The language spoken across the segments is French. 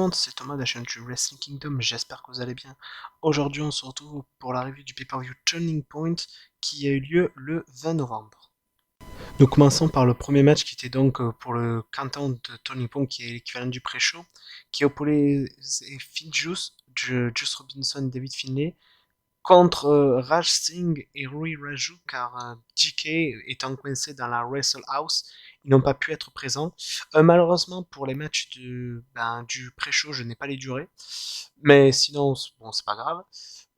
monde, c'est Thomas de la chaîne du Wrestling Kingdom, j'espère que vous allez bien. Aujourd'hui on se retrouve pour la review du pay-per-view Turning Point qui a eu lieu le 20 novembre. Nous commençons par le premier match qui était donc pour le countdown de Turning Point qui est l'équivalent du pré-show, qui opposait Finn Juice Robinson et David Finlay contre Raj Singh et Rui Raju car GK étant coincé dans la Wrestle House, ils n'ont pas pu être présents. Malheureusement pour les matchs du pré-show, je n'ai pas les durées, mais sinon bon c'est pas grave.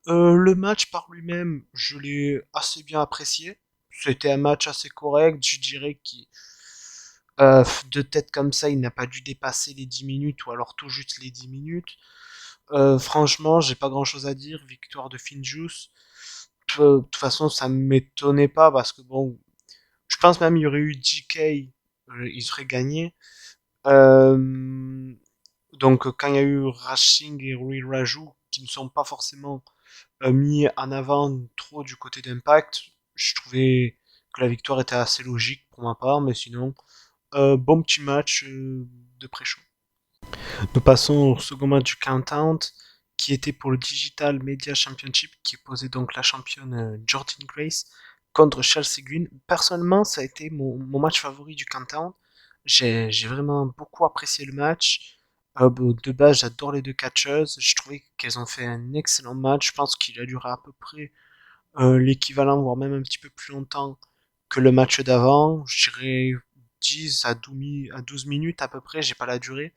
Le match par lui-même, je l'ai assez bien apprécié. C'était un match assez correct, je dirais qu'il de tête comme ça, il n'a pas dû dépasser les 10 minutes ou alors tout juste les 10 minutes. Franchement, j'ai pas grand chose à dire. Victoire de Finjuice. De toute façon, ça m'étonnait pas parce que bon, je pense même il y aurait eu GK, il serait gagné. Euh, donc quand il y a eu Rashing et Rui Raju qui ne sont pas forcément mis en avant trop du côté d'Impact, je trouvais que la victoire était assez logique pour ma part, mais sinon, bon petit match de pré-show. Nous passons au second match du count-out, qui était pour le Digital Media Championship, qui posait donc la championne Jordan Grace contre Chelsea Green. Personnellement, ça a été mon match favori du count-out. J'ai vraiment beaucoup apprécié le match. De base, j'adore les deux catcheuses. Je trouvais qu'elles ont fait un excellent match. Je pense qu'il a duré à peu près l'équivalent, voire même un petit peu plus longtemps que le match d'avant. Je dirais 10 à 12 minutes à peu près, j'ai pas la durée.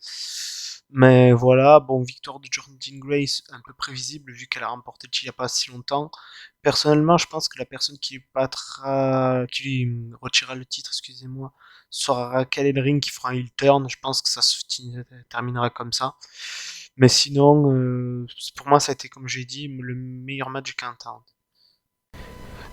Mais voilà, bon, victoire de Jordan Grace, un peu prévisible vu qu'elle a remporté le titre il n'y a pas si longtemps. Personnellement, je pense que la personne qui lui retirera le titre, excusez-moi, sera Raquel Ellering qui fera un heel turn. Je pense que ça se terminera comme ça. Mais sinon, pour moi, ça a été, comme j'ai dit, le meilleur match du quintet.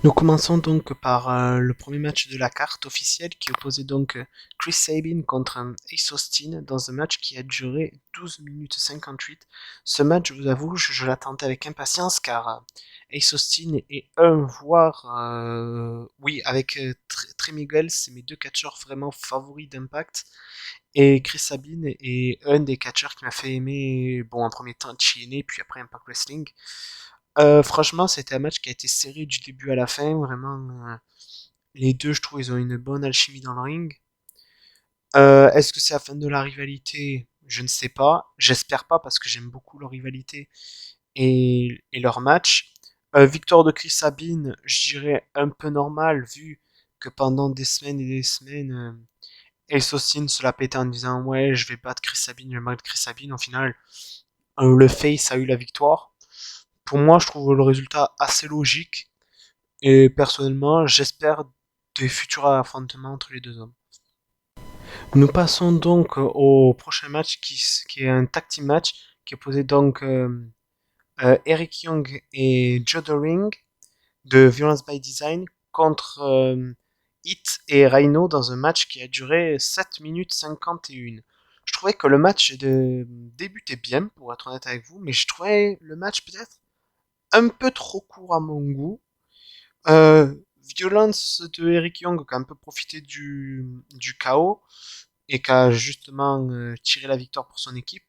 Nous commençons donc par le premier match de la carte officielle qui opposait donc Chris Sabin contre Ace Austin dans un match qui a duré 12 minutes 58. Ce match, je vous avoue, je l'attendais avec impatience car Ace Austin est un voire oui avec Trey Miguel, c'est mes deux catcheurs vraiment favoris d'Impact. Et Chris Sabin est un des catcheurs qui m'a fait aimer, bon, en premier temps TNA, puis après Impact Wrestling. Franchement, c'était un match qui a été serré du début à la fin. Vraiment, les deux, je trouve, ils ont une bonne alchimie dans le ring. Est-ce que c'est la fin de la rivalité? Je ne sais pas. J'espère pas parce que j'aime beaucoup leur rivalité et leur match. Victoire de Chris Sabine, je dirais un peu normal vu que pendant des semaines et des semaines, Ace Austin se l'a pété en disant ouais, je vais battre Chris Sabine, je vais battre Chris Sabine. Au final, le face a eu la victoire. Pour moi, je trouve le résultat assez logique. Et personnellement, j'espère des futurs affrontements entre les deux hommes. Nous passons donc au prochain match qui est un tag team match qui opposait donc Eric Young et Joe Doring de Violence by Design contre Hit et Rhino dans un match qui a duré 7 minutes 51. Je trouvais que le match débutait bien, pour être honnête avec vous, mais je trouvais le match peut-être un peu trop court à mon goût. Euh, Violence de Eric Young qui a un peu profité du chaos et qui a justement tiré la victoire pour son équipe.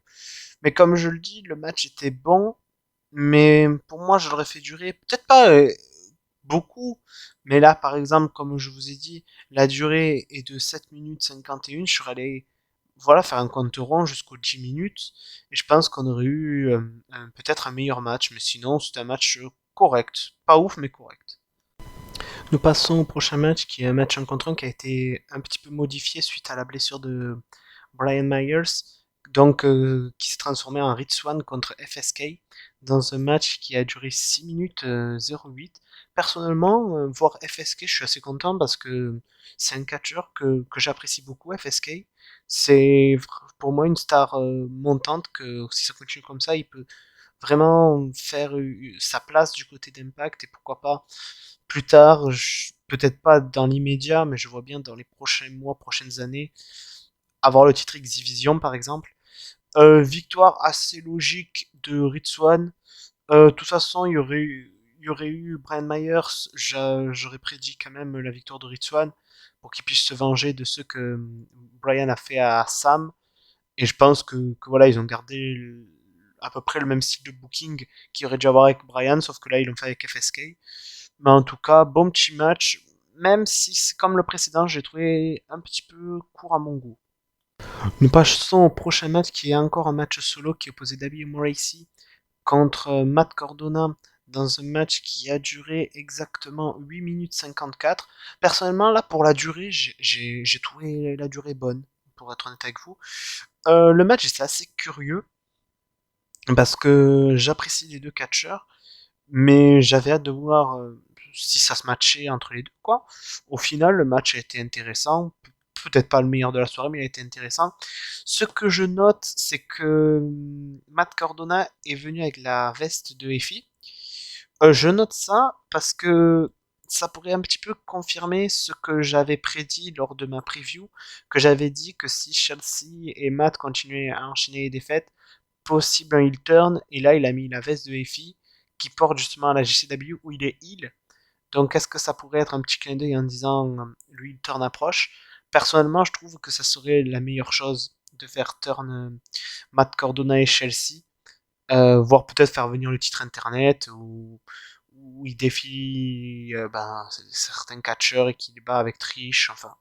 Mais comme je le dis, le match était bon, mais pour moi, je l'aurais fait durer peut-être pas beaucoup, mais là, par exemple, comme je vous ai dit, la durée est de 7 minutes 51, je serais allé voilà, faire un compte rond jusqu'aux 10 minutes, et je pense qu'on aurait eu peut-être un meilleur match, mais sinon, c'était un match correct. Pas ouf, mais correct. Nous passons au prochain match qui est un match en contre un qui a été un petit peu modifié suite à la blessure de Brian Myers, donc qui s'est transformé en Rich Swann contre FSK dans un match qui a duré 6 minutes 08. Personnellement, voir FSK, je suis assez content parce que c'est un catcheur que j'apprécie beaucoup, FSK. C'est pour moi une star montante que si ça continue comme ça, il peut vraiment faire sa place du côté d'Impact et pourquoi pas plus tard, peut-être pas dans l'immédiat, mais je vois bien dans les prochains mois, prochaines années, avoir le titre X-Division par exemple. Victoire assez logique de Ritswan. De toute façon, il y aurait eu Brian Myers, j'aurais prédit quand même la victoire de Ritswan pour qu'il puisse se venger de ce que Brian a fait à Sam. Et je pense que voilà, ils ont gardé à peu près le même style de booking qu'il aurait dû avoir avec Brian, sauf que là, ils l'ont fait avec FSK. Mais en tout cas, bon petit match, même si c'est comme le précédent, j'ai trouvé un petit peu court à mon goût. Nous passons au prochain match qui est encore un match solo qui opposait Dabi Morrissey contre Matt Cardona dans un match qui a duré exactement 8 minutes 54. Personnellement, là, pour la durée, j'ai trouvé la durée bonne, pour être honnête avec vous. Le match était assez curieux parce que j'apprécie les deux catcheurs, mais j'avais hâte de voir si ça se matchait entre les deux, quoi. Au final, le match a été intéressant, peut-être pas le meilleur de la soirée, mais il a été intéressant. Ce que je note, c'est que Matt Cardona est venu avec la veste de Effie. Je note ça parce que ça pourrait un petit peu confirmer ce que j'avais prédit lors de ma preview, que j'avais dit que si Chelsea et Matt continuaient à enchaîner les défaites, possible un heel turn, et là il a mis la veste de Effie qui porte justement à la JCW où il est heel. Donc est-ce que ça pourrait être un petit clin d'œil en disant le heel turn approche? Personnellement, je trouve que ça serait la meilleure chose de faire turn Matt Cardona et Chelsea, voire peut-être faire venir le titre internet où il défie certains catcheurs et qu'il bat avec Trish, enfin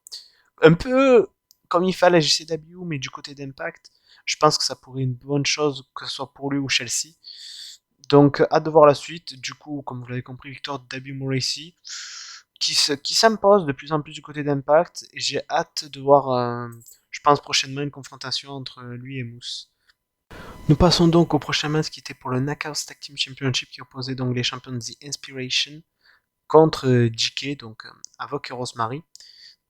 un peu comme il fait à la JCW mais du côté d'Impact. Je pense que ça pourrait être une bonne chose que ce soit pour lui ou Chelsea. Donc hâte de voir la suite. Du coup, comme vous l'avez compris, victoire de W. Morrissey qui s'impose de plus en plus du côté d'Impact et j'ai hâte de voir, je pense prochainement une confrontation entre lui et Moose. Nous passons donc au prochain match qui était pour le Knockouts Tag Team Championship qui opposait donc les champions de The Inspiration contre JK, donc Avoc et Rosemary.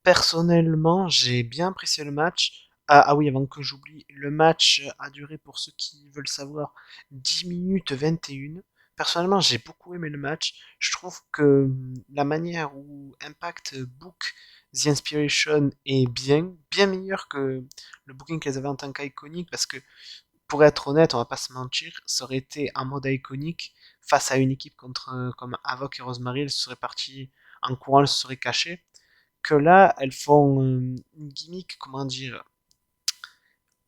Personnellement, j'ai bien apprécié le match. Ah oui, avant que j'oublie, le match a duré, pour ceux qui veulent savoir, 10 minutes 21. Personnellement, j'ai beaucoup aimé le match. Je trouve que la manière où Impact book The Inspiration est bien meilleure que le booking qu'elles avaient en tant qu'iconique, parce que pour être honnête, on va pas se mentir, ça aurait été un mode iconique face à une équipe comme Avoc et Rosemary, elles seraient parties en courant, elles se seraient cachées. Que là, elles font une gimmick, comment dire,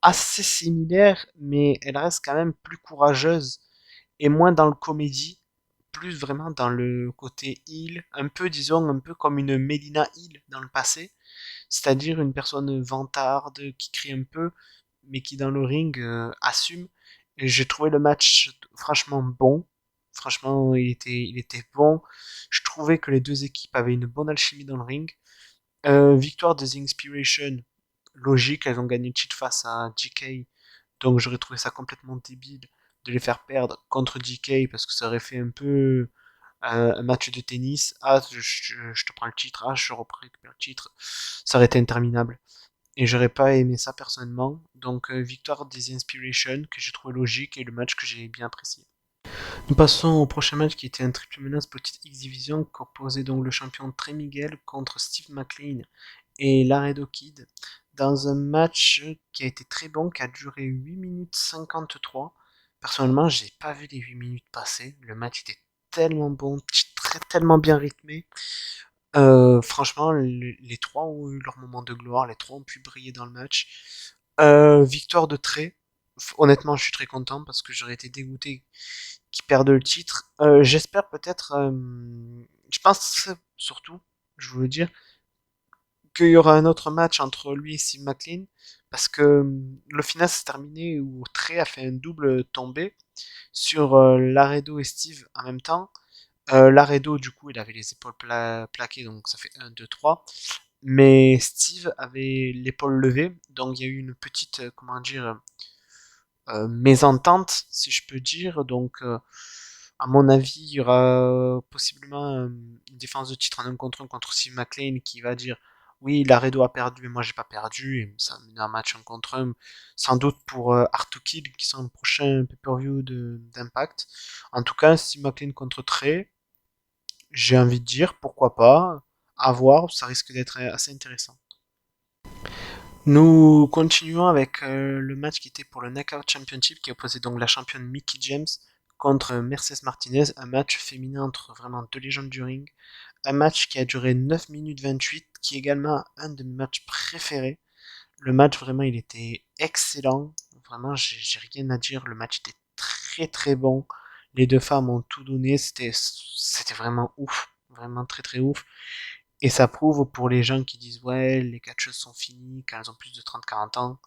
assez similaire, mais elle reste quand même plus courageuse et moins dans le comédie, plus vraiment dans le côté heel, un peu, disons, un peu comme une Melina heel dans le passé, c'est-à-dire une personne vantarde qui crie un peu, mais qui dans le ring assume. Et j'ai trouvé le match franchement bon. Franchement, il était bon. Je trouvais que les deux équipes avaient une bonne alchimie dans le ring. Victoire des Inspiration, logique, elles ont gagné le titre face à GK, donc j'aurais trouvé ça complètement débile de les faire perdre contre GK parce que ça aurait fait un peu un match de tennis. Ah, je te prends le titre, ah, je récupère le titre. Ça aurait été interminable. Et j'aurais pas aimé ça personnellement. Donc, victoire des Inspiration que j'ai trouvé logique et le match que j'ai bien apprécié. Nous passons au prochain match qui était un triple menace petite X Division qui opposait donc le champion Trey Miguel contre Steve McLean et Laredo Kid dans un match qui a été très bon, qui a duré 8 minutes 53. Personnellement, j'ai pas vu les 8 minutes passer. Le match était tellement bon, tellement bien rythmé. Franchement, les trois ont eu leur moment de gloire, les trois ont pu briller dans le match. Victoire de Trey. Honnêtement, je suis très content parce que j'aurais été dégoûté qu'ils perdent le titre. J'espère peut-être, je pense surtout, je voulais dire, qu'il y aura un autre match entre lui et Steve McLean, parce que le final s'est terminé où Trey a fait un double tombé sur Laredo et Steve en même temps. Laredo, du coup, il avait les épaules plaquées, donc ça fait un 2 trois. Mais Steve avait l'épaule levée, donc il y a eu une petite, comment dire, mésentente, si je peux dire. Donc, à mon avis, il y aura possiblement une défense de titre en un contre un contre Steve McLean qui va dire oui, Laredo a perdu, mais moi j'ai pas perdu. Et ça mène un match en contre un, sans doute pour Hard to Kill, qui sont le prochain pay-per-view d'Impact. En tout cas, Steve McLean contre Trey, j'ai envie de dire pourquoi pas, à voir, ça risque d'être assez intéressant. Nous continuons avec le match qui était pour le Knockout Championship qui opposait donc la championne Mickey James contre Mercedes Martinez, un match féminin entre vraiment deux légendes du ring, un match qui a duré 9 minutes 28, qui est également un de mes matchs préférés. Le match, vraiment, il était excellent. Vraiment, j'ai rien à dire. Le match était très très bon. Les deux femmes ont tout donné. C'était vraiment ouf. Vraiment très très ouf. Et ça prouve pour les gens qui disent ouais, les catcheuses sont finies quand elles ont plus de 30-40 ans.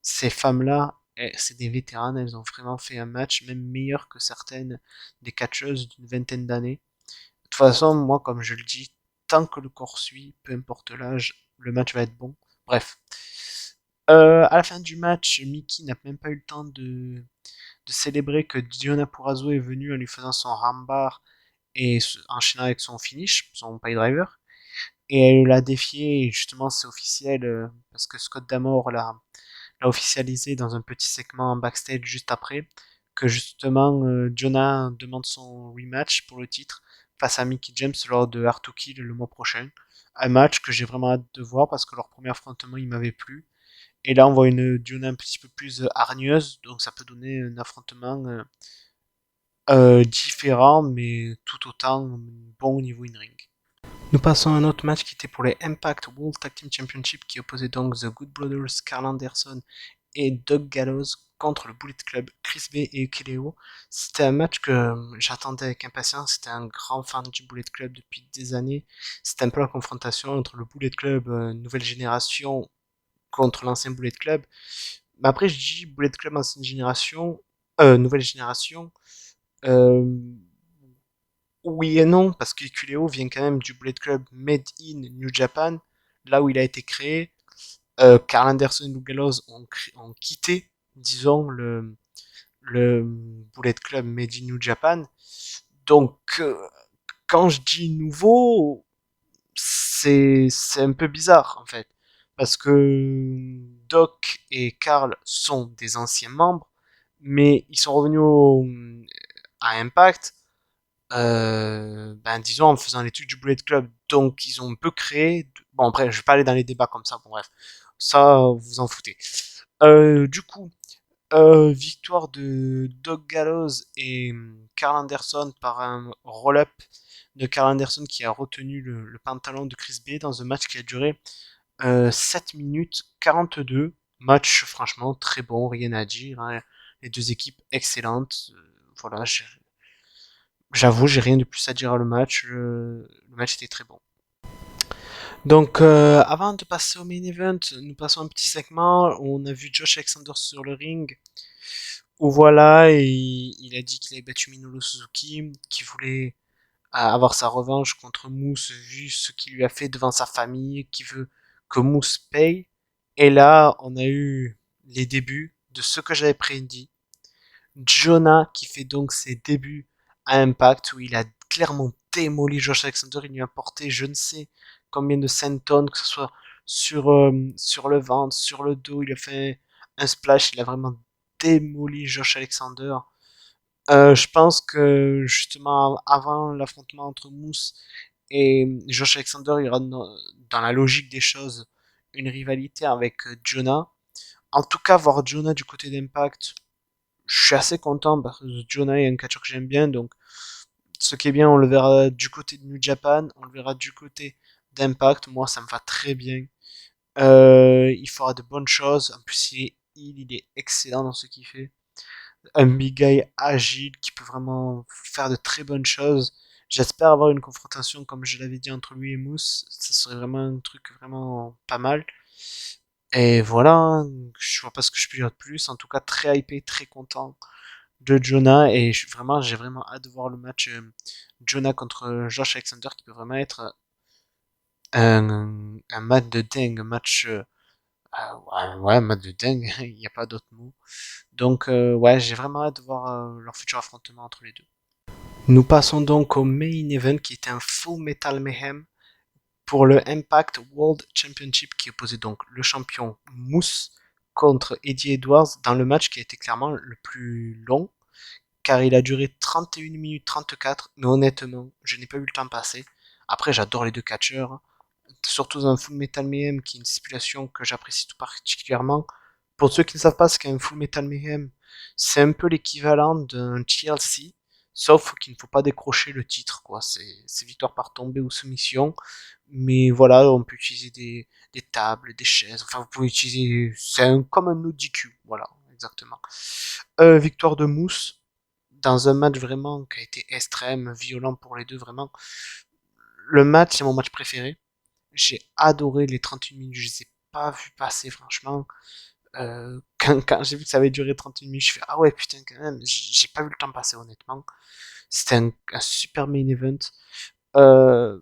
Ces femmes-là, c'est des vétérans. Elles ont vraiment fait un match même meilleur que certaines des catcheuses d'une vingtaine d'années. De toute façon, moi, comme je le dis, tant que le corps suit, peu importe l'âge, le match va être bon. Bref. À la fin du match, Mickey n'a même pas eu le temps de célébrer que Diona Purrazzo est venue en lui faisant son rambar et enchaînant avec son finish, son pile driver. Et elle l'a défié, et justement c'est officiel, parce que Scott D'Amore l'a officialisé dans un petit segment en backstage juste après, que justement Jonah demande son rematch pour le titre face à Mickey James lors de Hard to Kill le mois prochain. Un match que j'ai vraiment hâte de voir parce que leur premier affrontement il m'avait plu. Et là on voit une Jonah un petit peu plus hargneuse, donc ça peut donner un affrontement différent mais tout autant bon au niveau in-ring. Nous passons à un autre match qui était pour les Impact World Tag Team Championship qui opposait donc The Good Brothers, Carl Anderson et Doug Gallows contre le Bullet Club, Chris Bay et Ukeleo. C'était un match que j'attendais avec impatience. C'était un grand fan du Bullet Club depuis des années. C'était un peu la confrontation entre le Bullet Club nouvelle génération contre l'ancien Bullet Club. Mais après, je dis Bullet Club ancienne génération, nouvelle génération. Euh, oui et non, parce que Ukuleo vient quand même du Bullet Club Made in New Japan, là où il a été créé. Carl Anderson et Lou Gallows ont quitté, disons, le Bullet Club Made in New Japan. Donc, quand je dis nouveau, c'est un peu bizarre, en fait. Parce que Doc et Carl sont des anciens membres, mais ils sont revenus à Impact ben disons en faisant l'étude du Bullet Club. Donc ils ont un peu créé. Bon après je vais pas aller dans les débats comme ça. Bon bref, ça vous en foutez. Du coup, victoire de Doug Gallows et Carl Anderson par un roll-up de Carl Anderson qui a retenu le pantalon de Chris Bay dans un match qui a duré 7 minutes 42. Match franchement très bon, rien à dire, hein. Les deux équipes excellentes. Voilà, j'avoue, j'ai rien de plus à dire à le match. Le match était très bon. Donc, avant de passer au main event, nous passons un petit segment où on a vu Josh Alexander sur le ring. Où voilà, et il a dit qu'il avait battu Minoru Suzuki, qu'il voulait avoir sa revanche contre Moose vu ce qu'il lui a fait devant sa famille, qu'il veut que Moose paye. Et là, on a eu les débuts de ce que j'avais prédit. Jonah qui fait donc ses débuts à Impact où il a clairement démoli Josh Alexander. Il lui a porté je ne sais combien de centons, que ce soit sur le ventre, sur le dos. Il a fait un splash. Il a vraiment démoli Josh Alexander. Je pense que justement avant l'affrontement entre Moose et Josh Alexander, il y aura dans la logique des choses une rivalité avec Jonah. En tout cas, voir Jonah du côté d'Impact, je suis assez content parce que Jonah est un catcheur que j'aime bien, donc ce qui est bien, on le verra du côté de New Japan, on le verra du côté d'Impact. Moi, ça me va très bien. Il fera de bonnes choses. En plus, il est excellent dans ce qu'il fait. Un big guy agile qui peut vraiment faire de très bonnes choses. J'espère avoir une confrontation, comme je l'avais dit, entre lui et Moose. Ça serait vraiment un truc vraiment pas mal. Et voilà, hein, je vois pas ce que je peux dire de plus. En tout cas, très hypé, très content de Jonah et j'ai vraiment hâte de voir le match Jonah contre Josh Alexander qui peut vraiment être un match de dingue, un match ouais, un match de dingue, il n'y a pas d'autre mot. Donc ouais, j'ai vraiment hâte de voir leur futur affrontement entre les deux. Nous passons donc au main event qui était un Full Metal Mayhem pour le Impact World Championship qui opposait donc le champion Moose contre Eddie Edwards dans le match qui a été clairement le plus long car il a duré 31 minutes 34, mais honnêtement, je n'ai pas eu le temps passer. Après, j'adore les deux catcheurs, surtout dans un Full Metal Mayhem, qui est une stipulation que j'apprécie tout particulièrement. Pour ceux qui ne savent pas ce qu'est un Full Metal Mayhem, c'est un peu l'équivalent d'un TLC, Sauf qu'il ne faut pas décrocher le titre, quoi. C'est victoire par tombée ou soumission. Mais voilà, on peut utiliser des tables, des chaises. Enfin, vous pouvez utiliser. Comme un ODQ. Voilà, exactement. Victoire de Mousse. Dans un match vraiment qui a été extrême, violent pour les deux, vraiment. Le match, c'est mon match préféré. J'ai adoré les 31 minutes. Je les ai pas vu passer, franchement. Quand j'ai vu que ça avait duré 31 minutes, je fais ah ouais, putain, quand même. J'ai pas vu le temps passer, honnêtement. C'était un super main event. Euh,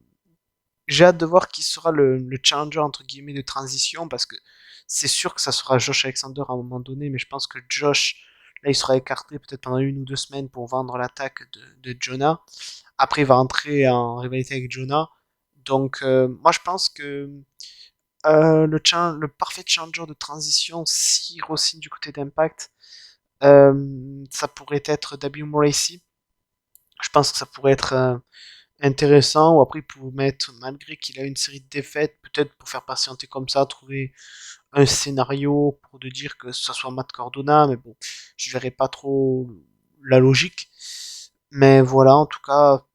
j'ai hâte de voir qui sera le challenger entre guillemets de transition parce que c'est sûr que ça sera Josh Alexander à un moment donné, mais je pense que Josh, là, il sera écarté peut-être pendant 1 ou 2 semaines pour vendre l'attaque de Jonah. Après, il va entrer en rivalité avec Jonah. Donc, moi, je pense que le parfait challenger de transition, si re-signe du côté d'Impact, ça pourrait être W. Morrissey. Je pense que ça pourrait être intéressant, ou après pour mettre, malgré qu'il a une série de défaites, peut-être pour faire patienter comme ça, trouver un scénario pour de dire que ce soit Matt Cardona, mais bon, je verrai pas trop la logique. Mais voilà, en tout cas,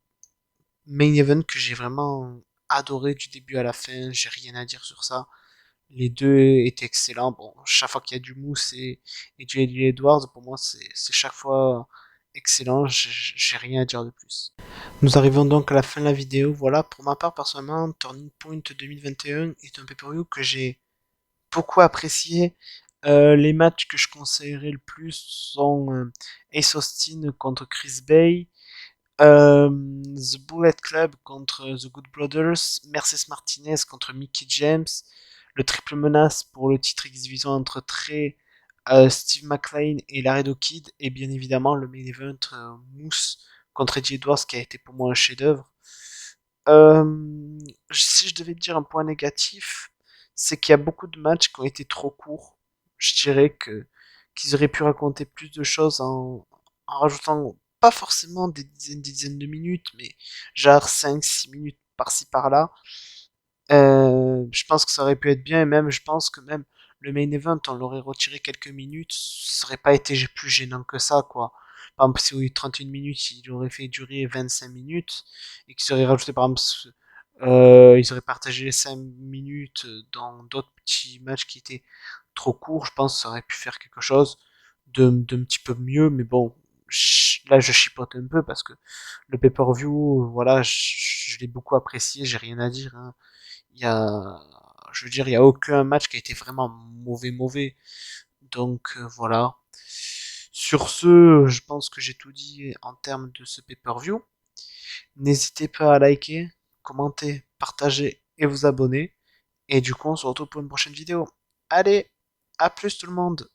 main event que j'ai vraiment adoré du début à la fin, j'ai rien à dire sur ça. Les deux étaient excellents. Bon, chaque fois qu'il y a du Mousse et du Eddie Edwards, pour moi, c'est chaque fois excellent. J'ai rien à dire de plus. Nous arrivons donc à la fin de la vidéo. Voilà, pour ma part, personnellement, Turning Point 2021 est un pay-per-view que j'ai beaucoup apprécié. Les matchs que je conseillerais le plus sont Ace Austin contre Chris Bay, The Bullet Club contre The Good Brothers, Mercedes Martinez contre Mickey James, le triple menace pour le titre X-Division entre Trey, Steve McLean et Laredo Kid, et bien évidemment le main event Moose contre Eddie Edwards qui a été pour moi un chef-d'œuvre. Si je devais dire un point négatif, c'est qu'il y a beaucoup de matchs qui ont été trop courts. Je dirais que qu'ils auraient pu raconter plus de choses en rajoutant pas forcément des dizaines de minutes, mais genre 5 6 minutes par-ci par-là. Je pense que ça aurait pu être bien, et même je pense que même le main event, on l'aurait retiré quelques minutes, ça aurait pas été plus gênant que ça, quoi. Par exemple, si au lieu de 31 minutes, il aurait fait durer 25 minutes, et qu'ils auraient rajouté, par exemple, ils auraient partagé les 5 minutes dans d'autres petits matchs qui étaient trop courts, je pense que ça aurait pu faire quelque chose d'un petit peu mieux, mais bon, là je chipote un peu parce que le pay-per-view, voilà, je l'ai beaucoup apprécié, j'ai rien à dire, hein. Il y a, je veux dire, il y a aucun match qui a été vraiment mauvais. Donc voilà. Sur ce, je pense que j'ai tout dit en termes de ce pay-per-view. N'hésitez pas à liker, commenter, partager et vous abonner. Et du coup, on se retrouve pour une prochaine vidéo. Allez, à plus tout le monde.